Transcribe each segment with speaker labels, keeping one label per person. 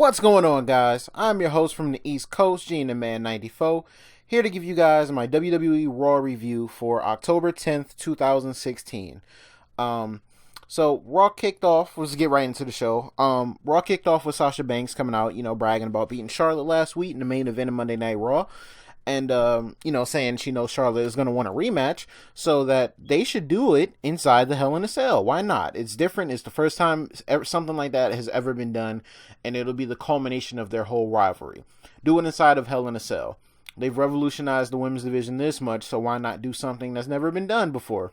Speaker 1: What's going on, guys? I'm your host from the East Coast, Gene Man 94, here to give you guys my WWE RAW review for October 10th, 2016. So Raw kicked off. Let's get right into the show. Raw kicked off with Sasha Banks coming out, bragging about beating Charlotte last week in the main event of Monday Night Raw. And, saying she knows Charlotte is going to want a rematch, so that they should do it inside the Hell in a Cell. Why not? It's different. It's the first time something like that has ever been done, and it'll be the culmination of their whole rivalry. Do it inside of Hell in a Cell. They've revolutionized the women's division this much, so why not do something that's never been done before?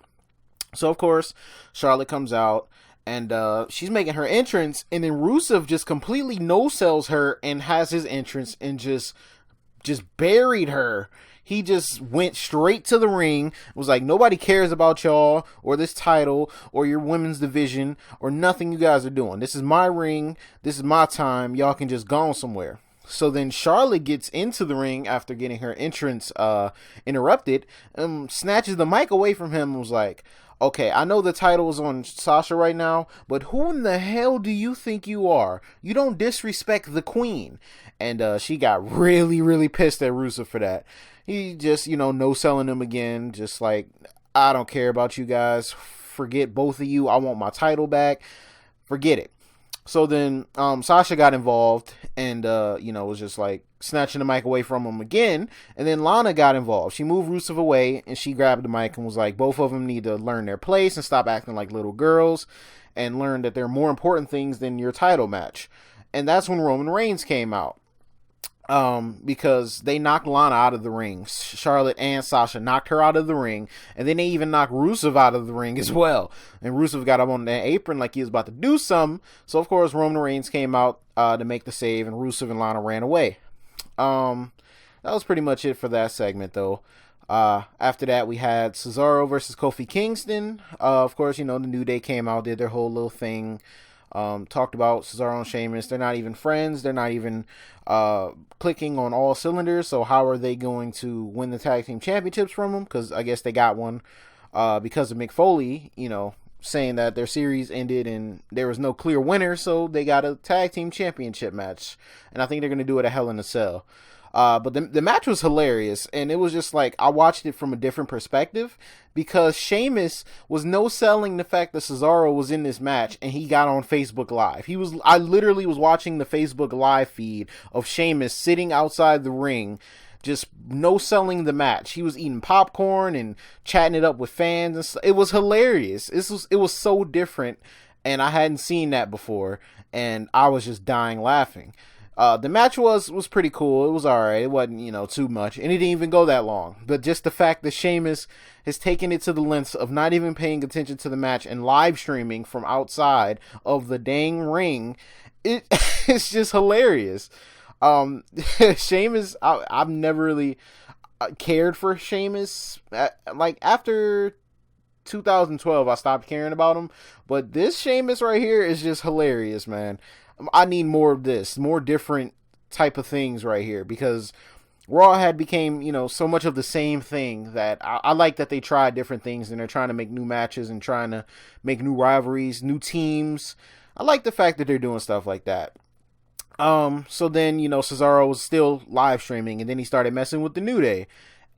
Speaker 1: So, of course, Charlotte comes out, and she's making her entrance, and then Rusev just completely no-sells her and has his entrance and just buried her. He just went straight to the ring, was like, nobody cares about y'all or this title or your women's division or nothing you guys are doing. This is my ring. This is my time. Y'all can just go on somewhere. So then Charlotte gets into the ring after getting her entrance interrupted, snatches the mic away from him and was like, okay, I know the title is on Sasha right now, but who in the hell do you think you are? You don't disrespect the queen. And she got really, really pissed at Rusev for that. He just, no-selling him again. Just like, I don't care about you guys. Forget both of you. I want my title back. Forget it. So then Sasha got involved and, was just like snatching the mic away from him again. And then Lana got involved. She moved Rusev away and she grabbed the mic and was like, both of them need to learn their place and stop acting like little girls and learn that there are more important things than your title match. And that's when Roman Reigns came out. Because they knocked Lana out of the ring. Charlotte and Sasha knocked her out of the ring, and then they even knocked Rusev out of the ring as well. And Rusev got up on the apron like he was about to do something. So of course Roman Reigns came out to make the save, and Rusev and Lana ran away. That was pretty much it for that segment, though. After that, we had Cesaro versus Kofi Kingston. Of course, the New Day came out, did their whole little thing. Talked about Cesaro and Sheamus. They're not even friends. They're not even clicking on all cylinders. So how are they going to win the tag team championships from them? Because I guess they got one because of Mick Foley, saying that their series ended and there was no clear winner. So they got a tag team championship match. And I think they're going to do it at Hell in a Cell. But the match was hilarious, and it was just like, I watched it from a different perspective, because Sheamus was no-selling the fact that Cesaro was in this match, and he got on Facebook Live. I literally was watching the Facebook Live feed of Sheamus sitting outside the ring, just no-selling the match. He was eating popcorn and chatting it up with fans, and it was hilarious. It was so different, and I hadn't seen that before, and I was just dying laughing. The match was pretty cool. It was alright. It wasn't, too much. And it didn't even go that long. But just the fact that Sheamus has taken it to the lengths of not even paying attention to the match and live streaming from outside of the dang ring, it's just hilarious. Sheamus, I've never really cared for Sheamus. Like, after 2012, I stopped caring about him. But this Sheamus right here is just hilarious, man. I need more of this, more different type of things right here, because Raw had became, so much of the same thing that I like that they tried different things and they're trying to make new matches and trying to make new rivalries, new teams. I like the fact that they're doing stuff like that. So then, Cesaro was still live streaming, and then he started messing with the New Day.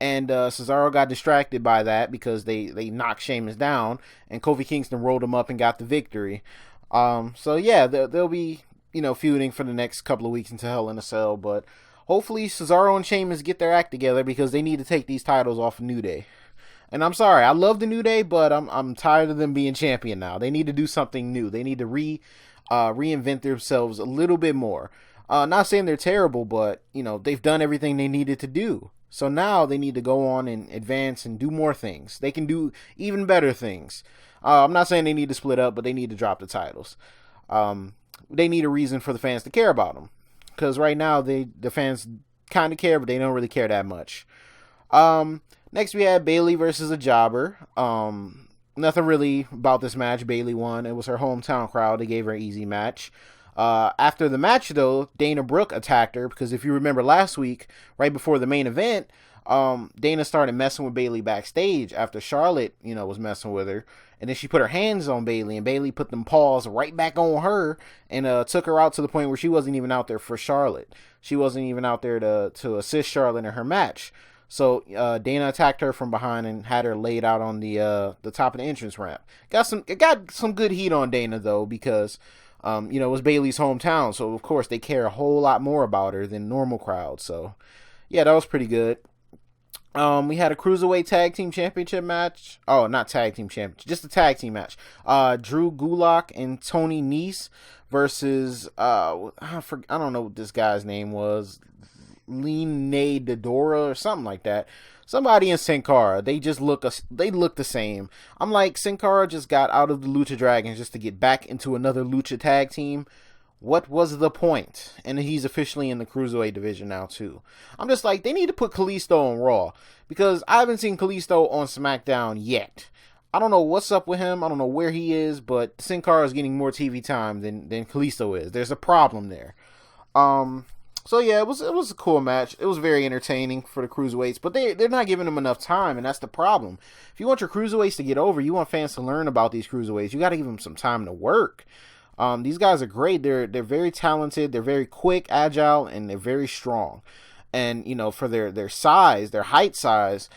Speaker 1: And Cesaro got distracted by that because they knocked Sheamus down, and Kofi Kingston rolled him up and got the victory. So yeah, they'll be, feuding for the next couple of weeks until Hell in a Cell, but hopefully Cesaro and Sheamus get their act together, because they need to take these titles off of New Day. And I'm sorry, I love the New Day, but I'm tired of them being champion now. They need to do something new. They need to reinvent themselves a little bit more. Not saying they're terrible, but they've done everything they needed to do. So now they need to go on and advance and do more things. They can do even better things. I'm not saying they need to split up, but they need to drop the titles. They need a reason for the fans to care about them, because right now the fans kind of care, but they don't really care that much. Next we had Bayley versus a jobber. Nothing really about this match. Bayley won. It was her hometown crowd. They gave her an easy match. After the match, though, Dana Brooke attacked her, because if you remember last week, right before the main event, Dana started messing with Bayley backstage after Charlotte, was messing with her. And then she put her hands on Bayley, and Bayley put them paws right back on her and took her out to the point where she wasn't even out there for Charlotte. She wasn't even out there to assist Charlotte in her match. So Dana attacked her from behind and had her laid out on the top of the entrance ramp. Got some good heat on Dana though, because it was Bayley's hometown, so of course they care a whole lot more about her than normal crowds. So yeah, that was pretty good. We had a Cruiserweight Tag Team Championship match. Oh, not Tag Team Championship, just a tag team match. Drew Gulak and Tony Neise versus I don't know what this guy's name was. Luchador or something like that. Somebody in Sin Cara. They look the same. I'm like, Sin Cara just got out of the Lucha Dragons just to get back into another Lucha tag team. What was the point? And he's officially in the Cruiserweight division now too. I'm just like, they need to put Kalisto on Raw, because I haven't seen Kalisto on Smackdown yet. I don't know what's up with him. I don't know where he is, but Sin Cara is getting more TV time than Kalisto is. There's a problem there. So yeah, it was a cool match. It was very entertaining for the Cruiserweights, but they're not giving them enough time, and that's the problem. If you want your Cruiserweights to get over, you want fans to learn about these Cruiserweights, you got to give them some time to work. These guys are great. They're very talented. They're very quick, agile, and they're very strong. And for their size, their height size,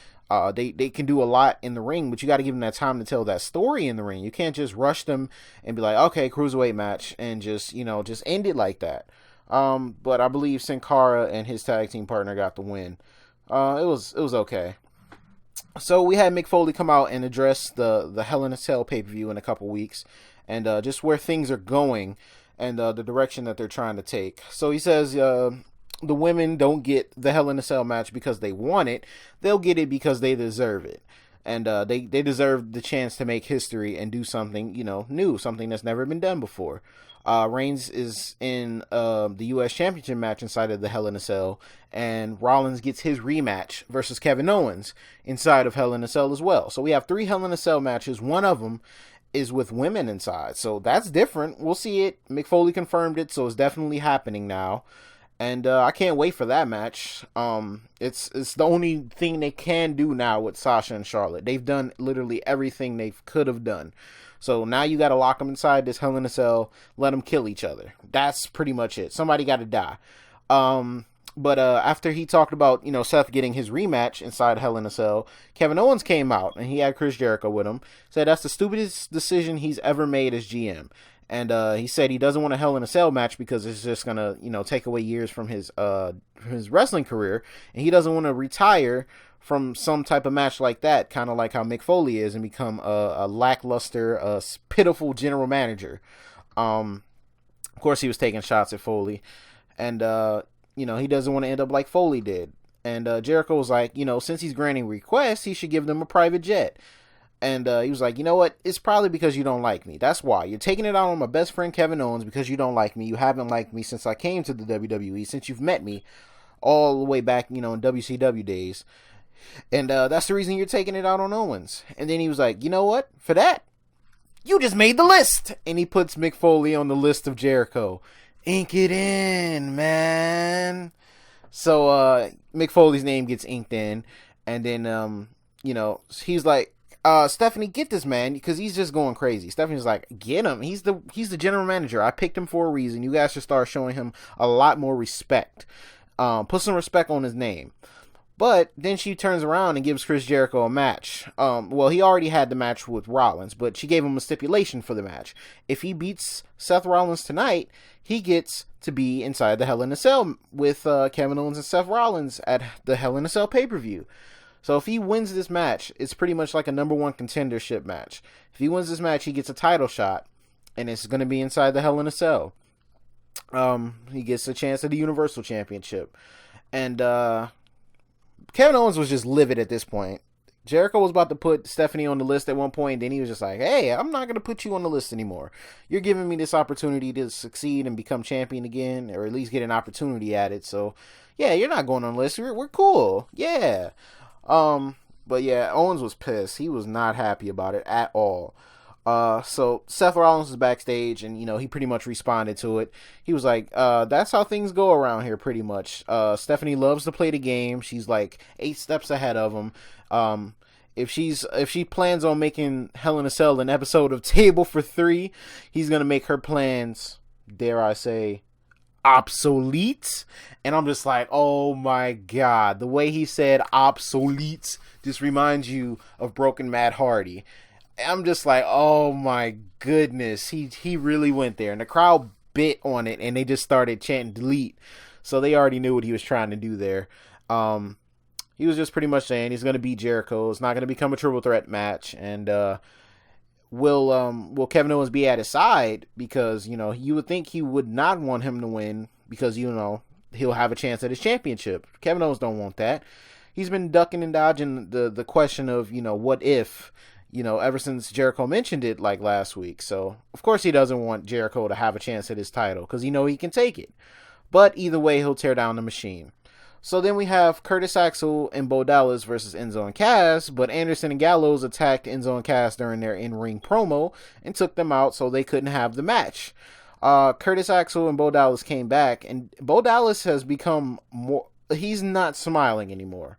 Speaker 1: they can do a lot in the ring, but you got to give them that time to tell that story in the ring. You can't just rush them and be like, okay, Cruiserweight match, and just end it like that. But I believe Sin Cara and his tag team partner got the win. It was okay. So we had Mick Foley come out and address the Hell in a Cell pay-per-view in a couple weeks, and just where things are going and the direction that they're trying to take. So he says the women don't get the Hell in a Cell match because they want it. They'll get it because they deserve it. And they deserve the chance to make history and do something, new, something that's never been done before. Reigns is in the U.S. Championship match inside of the Hell in a Cell, and Rollins gets his rematch versus Kevin Owens inside of Hell in a Cell as well. So we have 3 Hell in a Cell matches. One of them is with women inside, so that's different. We'll see it. Mick Foley confirmed it, so it's definitely happening now. And I can't wait for that match. It's the only thing they can do now with Sasha and Charlotte. They've done literally everything they could have done. So now you got to lock them inside this Hell in a Cell, let them kill each other. That's pretty much it. Somebody got to die. But after he talked about, Seth getting his rematch inside Hell in a Cell, Kevin Owens came out, and he had Chris Jericho with him. Said that's the stupidest decision he's ever made as GM. And he said he doesn't want a Hell in a Cell match because it's just going to, take away years from his wrestling career. And he doesn't want to retire from some type of match like that, kind of like how Mick Foley is, and become a lackluster, pitiful general manager. Of course, he was taking shots at Foley. And, he doesn't want to end up like Foley did. And Jericho was like, since he's granting requests, he should give them a private jet. And he was like, you know what? It's probably because you don't like me. That's why. You're taking it out on my best friend Kevin Owens because you don't like me. You haven't liked me since I came to the WWE, since you've met me all the way back, in WCW days. And that's the reason you're taking it out on Owens. And then he was like, you know what? For that, you just made the list. And he puts Mick Foley on the list of Jericho. Ink it in, man. So Mick Foley's name gets inked in. And then, he's like, Stephanie, get this man, because he's just going crazy. Stephanie's like, get him. He's the general manager. I picked him for a reason. You guys should start showing him a lot more respect. Put some respect on his name. But then she turns around and gives Chris Jericho a match. Well, he already had the match with Rollins, but she gave him a stipulation for the match. If he beats Seth Rollins tonight, he gets to be inside the Hell in a Cell with Kevin Owens and Seth Rollins at the Hell in a Cell pay-per-view. So if he wins this match, it's pretty much like a number 1 contendership match. If he wins this match, he gets a title shot, and it's going to be inside the Hell in a Cell. He gets a chance at the Universal Championship. And Kevin Owens was just livid at this point. Jericho was about to put Stephanie on the list at one point, then he was just like, hey, I'm not going to put you on the list anymore. You're giving me this opportunity to succeed and become champion again, or at least get an opportunity at it. So, yeah, you're not going on the list. We're cool. Yeah. But yeah, Owens was pissed. He was not happy about it at all. So Seth Rollins was backstage, and he pretty much responded to it. He was like, that's how things go around here pretty much. Stephanie loves to play the game. She's like 8 steps ahead of him. If she plans on making Hell in a Cell an episode of Table for Three, he's gonna make her plans, dare I say, obsolete. And I'm just like, oh my god, the way he said obsolete just reminds you of Broken Matt Hardy. I'm just like, oh my goodness, he really went there, and the crowd bit on it, and they just started chanting delete, so they already knew what he was trying to do there. He was just pretty much saying he's going to beat Jericho. It's not going to become a triple threat match, and will Kevin Owens be at his side? Because, you know, you would think he would not want him to win because, you know, he'll have a chance at his championship. Kevin Owens don't want that. He's been ducking and dodging the question of, you know, what if, you know, ever since Jericho mentioned it like last week. So, of course, he doesn't want Jericho to have a chance at his title because he know he can take it. But either way, he'll tear down the machine. So then we have Curtis Axel and Bo Dallas versus Enzo and Cass, but Anderson and Gallows attacked Enzo and Cass during their in-ring promo and took them out so they couldn't have the match. Curtis Axel and Bo Dallas came back, and Bo Dallas has become more... He's not smiling anymore.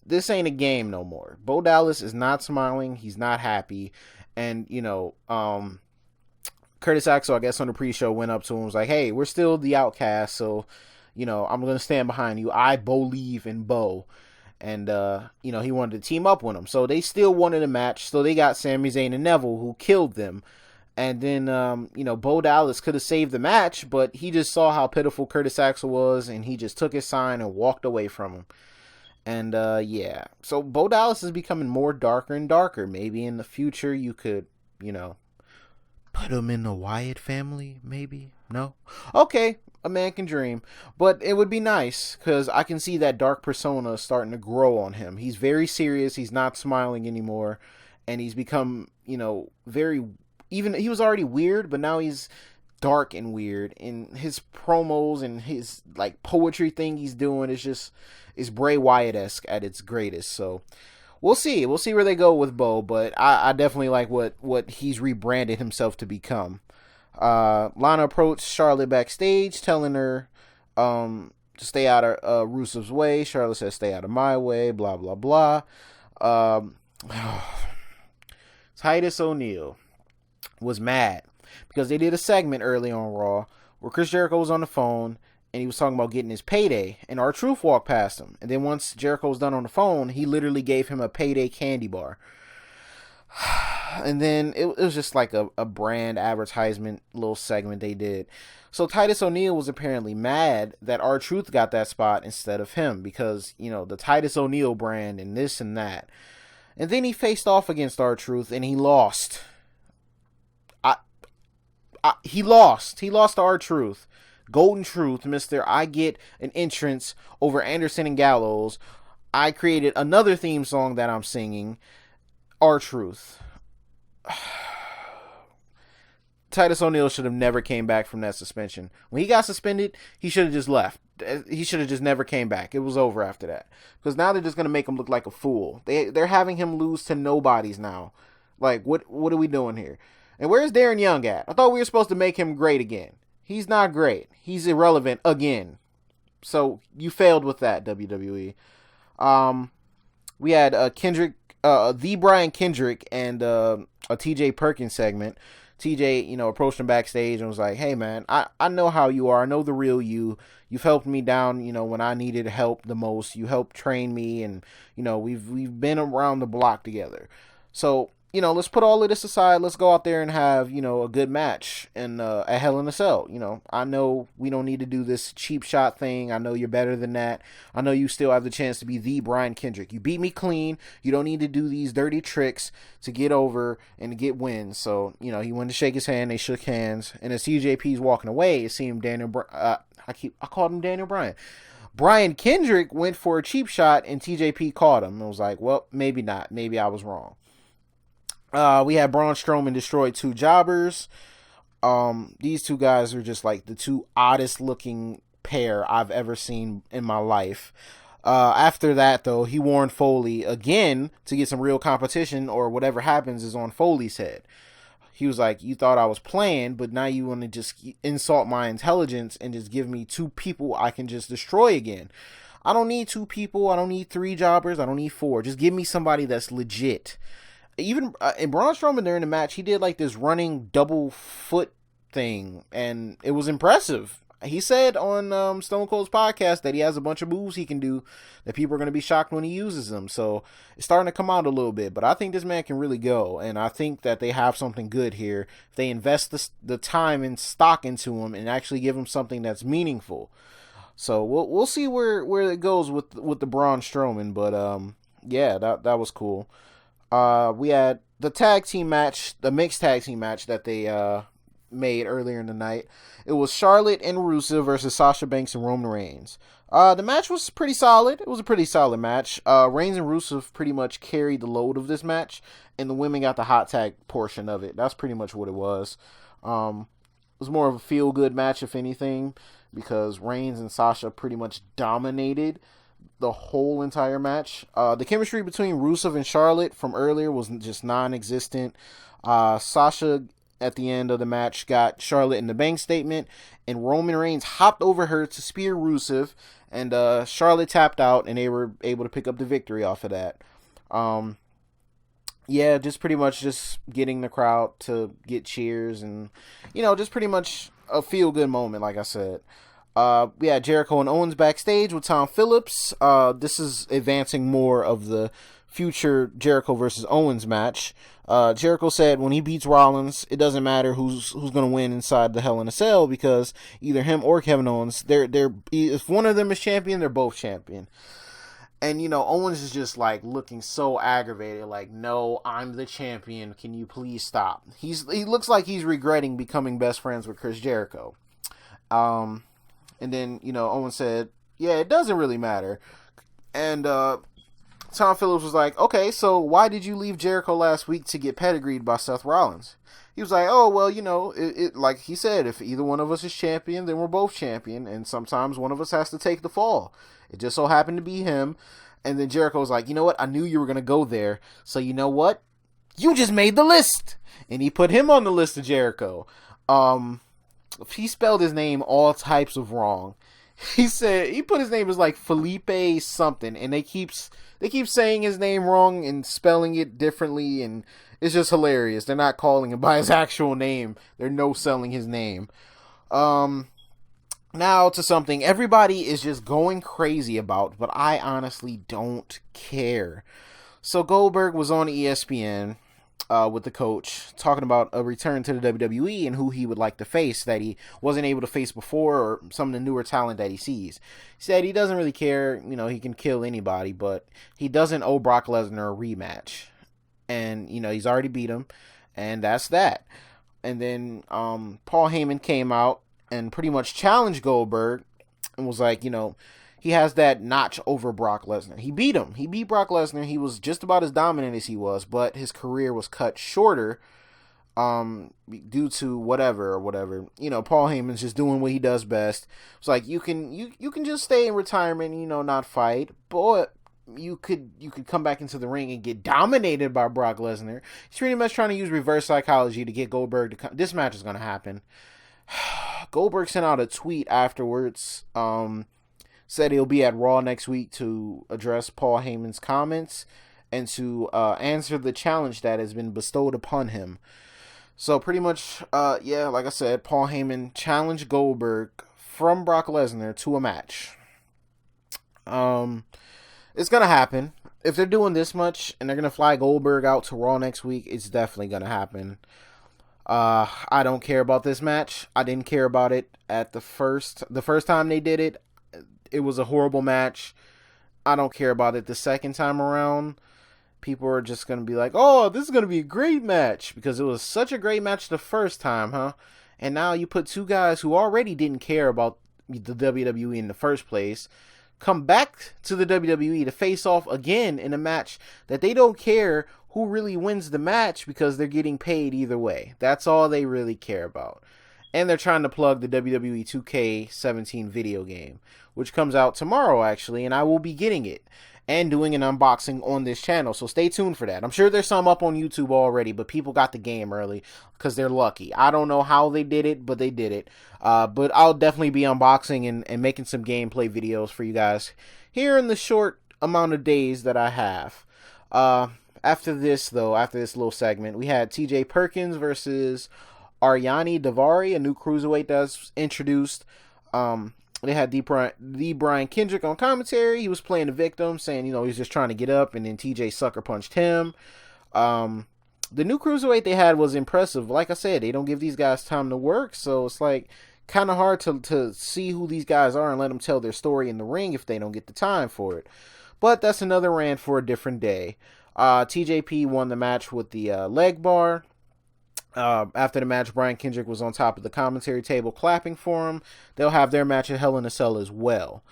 Speaker 1: This ain't a game no more. Bo Dallas is not smiling. He's not happy. And, you know, Curtis Axel, I guess on the pre-show, went up to him and was like, hey, we're still the outcast, so... You know, I'm going to stand behind you. I believe in Bo. And, you know, he wanted to team up with him. So they still wanted a match. So they got Sami Zayn and Neville, who killed them. And then, you know, Bo Dallas could have saved the match, but he just saw how pitiful Curtis Axel was, and he just took his sign and walked away from him. And, yeah. So Bo Dallas is becoming more darker and darker. Maybe in the future you could, you know, put him in the Wyatt family, maybe? No? Okay. A man can dream, but it would be nice because I can see that dark persona starting to grow on him. He's very serious. He's not smiling anymore, and he's become, you know, he was already weird, but now he's dark and weird. And his promos and his like poetry thing he's doing is Bray Wyatt-esque at its greatest. So we'll see where they go with Bo, but I definitely like what he's rebranded himself to become. Lana approached Charlotte backstage, telling her to stay out of Rusev's way. Charlotte says, stay out of my way, blah, blah, blah. Titus O'Neil was mad because they did a segment early on Raw where Chris Jericho was on the phone and he was talking about getting his payday, and R-Truth walked past him. And then once Jericho was done on the phone, he literally gave him a payday candy bar. And then it was just like a brand advertisement little segment they did. So Titus O'Neil was apparently mad that R-Truth got that spot instead of him because, you know, the Titus O'Neil brand and this and that. And then he faced off against R-Truth and he lost. He lost. He lost to R-Truth. Golden Truth, Mr. I get an entrance over Anderson and Gallows. I created another theme song that I'm singing. R-Truth. Titus O'Neil should have never came back from that suspension. When he got suspended, he should have just left. He should have just never came back. It was over after that. Because now they're just going to make him look like a fool. They're having him lose to nobodies now. Like, what are we doing here? And where's Darren Young at? I thought we were supposed to make him great again. He's not great. He's irrelevant again. So, you failed with that, WWE. We had Kendrick, the Brian Kendrick and a TJ Perkins segment. TJ, you know, approached him backstage and was like, hey, man, I know how you are. I know the real you. You've helped me down, you know, when I needed help the most. You helped train me, and, you know, we've been around the block together. So, you know, let's put all of this aside. Let's go out there and have, you know, a good match and at Hell in a Cell. You know, I know we don't need to do this cheap shot thing. I know you're better than that. I know you still have the chance to be the Brian Kendrick. You beat me clean. You don't need to do these dirty tricks to get over and to get wins. So, you know, he went to shake his hand. They shook hands. And as CJP's walking away, it seemed I called him Daniel Bryan. Brian Kendrick went for a cheap shot and TJP caught him. I was like, well, maybe not. Maybe I was wrong. We had Braun Strowman destroy two jobbers. These two guys are just like the two oddest looking pair I've ever seen in my life. After that, though, he warned Foley again to get some real competition, or whatever happens is on Foley's head. he was like, you thought I was playing, but now you want to just insult my intelligence and just give me 2 people I can just destroy again. I don't need 2 people. I don't need 3 jobbers. I don't need 4. Just give me somebody that's legit. Even in Braun Strowman during the match, he did like this running double foot thing, and it was impressive. He said on Stone Cold's podcast that he has a bunch of moves he can do that people are going to be shocked when he uses them. So it's starting to come out a little bit. But I think this man can really go. And I think that they have something good here. If they invest the time and stock into him and actually give him something that's meaningful. So we'll see where it goes with the Braun Strowman. But yeah, that was cool. We had the tag team match, the mixed tag team match that they made earlier in the night. It was Charlotte and Rusev versus Sasha Banks and Roman Reigns. The match was pretty solid. It was a pretty solid match. Reigns and Rusev pretty much carried the load of this match, and the women got the hot tag portion of it. That's pretty much what it was. It was more of a feel-good match, if anything, because Reigns and Sasha pretty much dominated the whole entire match. The chemistry between Rusev and Charlotte from earlier was just non-existent. Sasha at the end of the match got Charlotte in the bank statement, and Roman Reigns hopped over her to spear Rusev, and Charlotte tapped out, and they were able to pick up the victory off of that. Yeah, just pretty much just getting the crowd to get cheers, and just pretty much a feel-good moment, like I said. We had Jericho and Owens backstage with Tom Phillips. This is advancing more of the future Jericho versus Owens match. Jericho said when he beats Rollins, it doesn't matter who's going to win inside the Hell in a Cell, because either him or Kevin Owens, if one of them is champion, they're both champion. And Owens is just like looking so aggravated, like, no, I'm the champion. Can you please stop? He looks like he's regretting becoming best friends with Chris Jericho. And then Owens said, yeah, it doesn't really matter. And Tom Phillips was like, okay, so why did you leave Jericho last week to get pedigreed by Seth Rollins? He was like, oh, well, it like he said, if either one of us is champion, then we're both champion, and sometimes one of us has to take the fall. It just so happened to be him. And then Jericho was like, you know what? I knew you were going to go there, so you know what? You just made the list! And he put him on the list of Jericho. He spelled his name all types of wrong. He said he put his name as like Felipe something, and they keep saying his name wrong and spelling it differently, and it's just hilarious. They're not calling him by his actual name. They're no-selling his name. Now to something everybody is just going crazy about, but I honestly don't care. So Goldberg was on ESPN with the coach, talking about a return to the WWE and who he would like to face that he wasn't able to face before, or some of the newer talent that he sees. He said he doesn't really care, he can kill anybody, but he doesn't owe Brock Lesnar a rematch. And, he's already beat him, and that's that. And then Paul Heyman came out and pretty much challenged Goldberg and was like, he has that notch over Brock Lesnar. He beat him. He beat Brock Lesnar. He was just about as dominant as he was, but his career was cut shorter due to whatever. Paul Heyman's just doing what he does best. It's like you can just stay in retirement, not fight, but you could come back into the ring and get dominated by Brock Lesnar. He's pretty much trying to use reverse psychology to get Goldberg to come. This match is going to happen. Goldberg sent out a tweet afterwards, said he'll be at Raw next week to address Paul Heyman's comments and to answer the challenge that has been bestowed upon him. So pretty much, like I said, Paul Heyman challenged Goldberg from Brock Lesnar to a match. It's going to happen. If they're doing this much and they're going to fly Goldberg out to Raw next week, it's definitely going to happen. I don't care about this match. I didn't care about it at the first time they did it. It was a horrible match. I don't care about it the second time around. People are just going to be like, oh, this is going to be a great match because it was such a great match the first time, huh? And now you put 2 guys who already didn't care about the WWE in the first place come back to the WWE to face off again in a match that they don't care who really wins the match because they're getting paid either way. That's all they really care about. and they're trying to plug the WWE 2K17 video game, which comes out tomorrow, actually, and I will be getting it and doing an unboxing on this channel, so stay tuned for that. I'm sure there's some up on YouTube already, but people got the game early because they're lucky. I don't know how they did it, but they did it. But I'll definitely be unboxing and making some gameplay videos for you guys here in the short amount of days that I have. After this little segment, we had TJ Perkins versus Aryani Daivari, a new cruiserweight that's introduced. They had the Brian Kendrick on commentary. He was playing the victim, saying, he's just trying to get up, and then TJ sucker punched him. The new cruiserweight they had was impressive. Like I said, they don't give these guys time to work, so it's like kind of hard to see who these guys are and let them tell their story in the ring if they don't get the time for it. But that's another rant for a different day. TJP won the match with the leg bar. After the match, Brian Kendrick was on top of the commentary table clapping for him. They'll have their match at Hell in a Cell as well.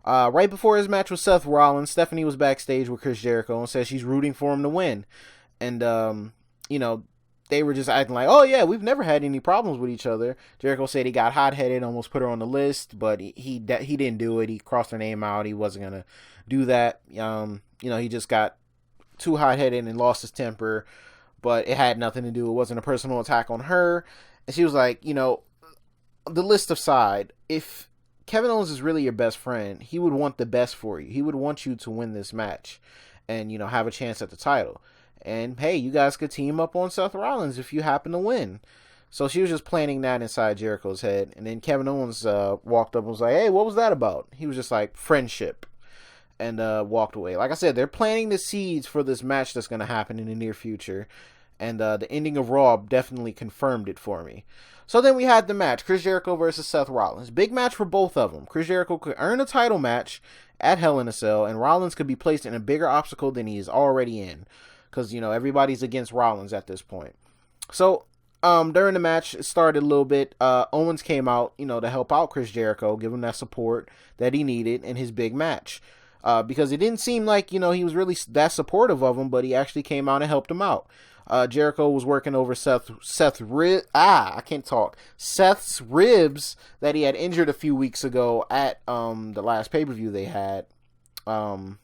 Speaker 1: Right before his match with Seth Rollins, Stephanie was backstage with Chris Jericho and said she's rooting for him to win. And, they were just acting like, oh yeah, we've never had any problems with each other. Jericho said he got hot-headed, almost put her on the list, but he didn't do it. He crossed her name out. He wasn't going to do that. He just got too hot-headed and lost his temper. But it had nothing to do. It wasn't a personal attack on her. And she was like, the list aside, if Kevin Owens is really your best friend, he would want the best for you. He would want you to win this match and, have a chance at the title. And, hey, you guys could team up on Seth Rollins if you happen to win. So she was just planning that inside Jericho's head. And then Kevin Owens walked up and was like, hey, what was that about? He was just like, friendship. And walked away. Like I said, they're planting the seeds for this match that's going to happen in the near future. And the ending of Raw definitely confirmed it for me. So then we had the match, Chris Jericho versus Seth Rollins. Big match for both of them. Chris Jericho could earn a title match at Hell in a Cell, and Rollins could be placed in a bigger obstacle than he is already in. Because, everybody's against Rollins at this point. So, during the match, it started a little bit. Owens came out, to help out Chris Jericho, give him that support that he needed in his big match. Because it didn't seem like, he was really that supportive of him, but he actually came out and helped him out. Jericho was working over Seth's ribs that he had injured a few weeks ago at the last pay-per-view they had. Clash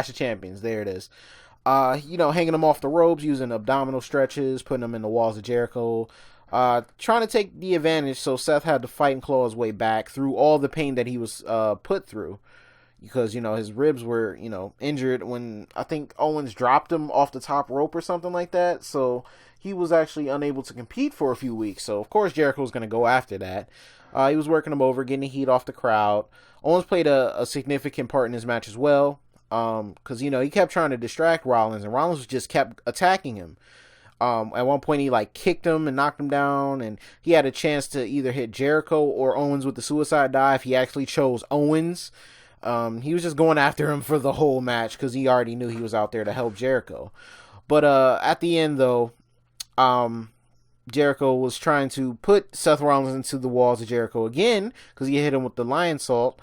Speaker 1: of Champions, there it is. Hanging him off the ropes, using abdominal stretches, putting him in the walls of Jericho, trying to take the advantage, so Seth had to fight and claw his way back through all the pain that he was put through. Because, his ribs were, injured when I think Owens dropped him off the top rope or something like that. So he was actually unable to compete for a few weeks. So, of course, Jericho was going to go after that. He was working him over, getting the heat off the crowd. Owens played a significant part in his match as well. Because, he kept trying to distract Rollins, and Rollins just kept attacking him. At one point, he kicked him and knocked him down, and he had a chance to either hit Jericho or Owens with the suicide dive. He actually chose Owens. He was just going after him for the whole match because he already knew he was out there to help Jericho. But at the end, though, Jericho was trying to put Seth Rollins into the walls of Jericho again because he hit him with the lion salt,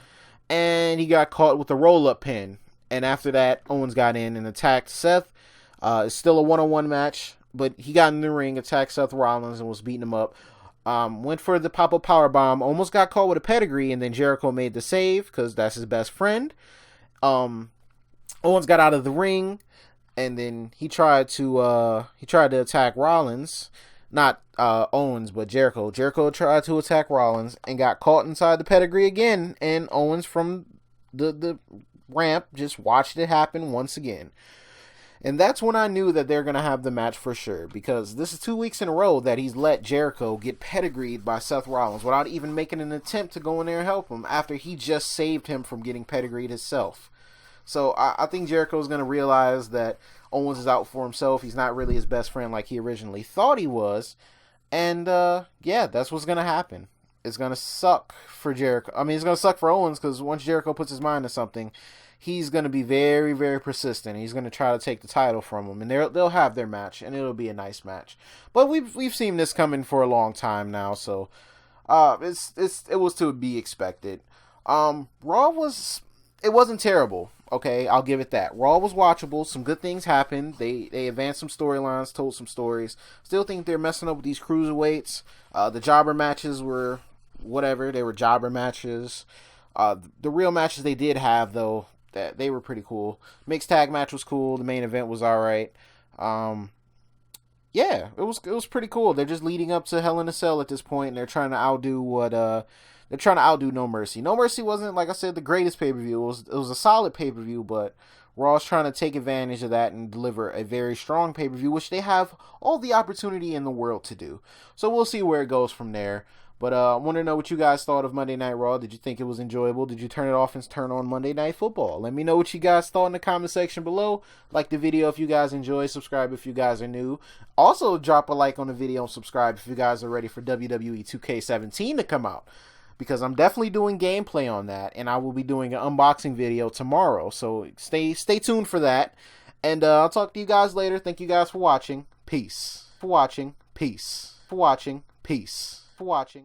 Speaker 1: and he got caught with the roll-up pin. And after that, Owens got in and attacked Seth. It's still a one-on-one match, but he got in the ring, attacked Seth Rollins, and was beating him up. Went for the pop-up powerbomb, almost got caught with a pedigree, and then Jericho made the save because that's his best friend. Owens got out of the ring, and then he tried to attack Rollins, not Owens, but Jericho. Jericho tried to attack Rollins and got caught inside the pedigree again, and Owens from the ramp just watched it happen once again. And that's when I knew that they're going to have the match for sure, because this is 2 weeks in a row that he's let Jericho get pedigreed by Seth Rollins without even making an attempt to go in there and help him after he just saved him from getting pedigreed himself. So I think Jericho's going to realize that Owens is out for himself. He's not really his best friend like he originally thought he was. And that's what's going to happen. It's going to suck for Jericho. I mean, it's going to suck for Owens because once Jericho puts his mind to something, he's going to be very, very persistent. He's going to try to take the title from him, and they'll have their match, and it'll be a nice match. But we've seen this coming for a long time now, so it was to be expected. Raw wasn't terrible. Okay, I'll give it that. Raw was watchable. Some good things happened. They advanced some storylines, told some stories. Still think they're messing up with these cruiserweights. The jobber matches were whatever. They were jobber matches. The real matches they did have, though, that they were pretty cool. Mixed tag match was cool. The main event was all right. Yeah, it was pretty cool. They're just leading up to Hell in a Cell at this point, and they're trying to outdo No Mercy. No Mercy wasn't, like I said, the greatest pay-per-view. It was a solid pay-per-view, but Raw's trying to take advantage of that and deliver a very strong pay-per-view, which they have all the opportunity in the world to do. So we'll see where it goes from there. But I want to know what you guys thought of Monday Night Raw. Did you think it was enjoyable? Did you turn it off and turn on Monday Night Football? Let me know what you guys thought in the comment section below. Like the video if you guys enjoy. Subscribe if you guys are new. Also, drop a like on the video and subscribe if you guys are ready for WWE 2K17 to come out. Because I'm definitely doing gameplay on that. And I will be doing an unboxing video tomorrow. So stay tuned for that. And I'll talk to you guys later. Thank you guys for watching. Peace. For watching. Peace. For watching. Peace. For watching.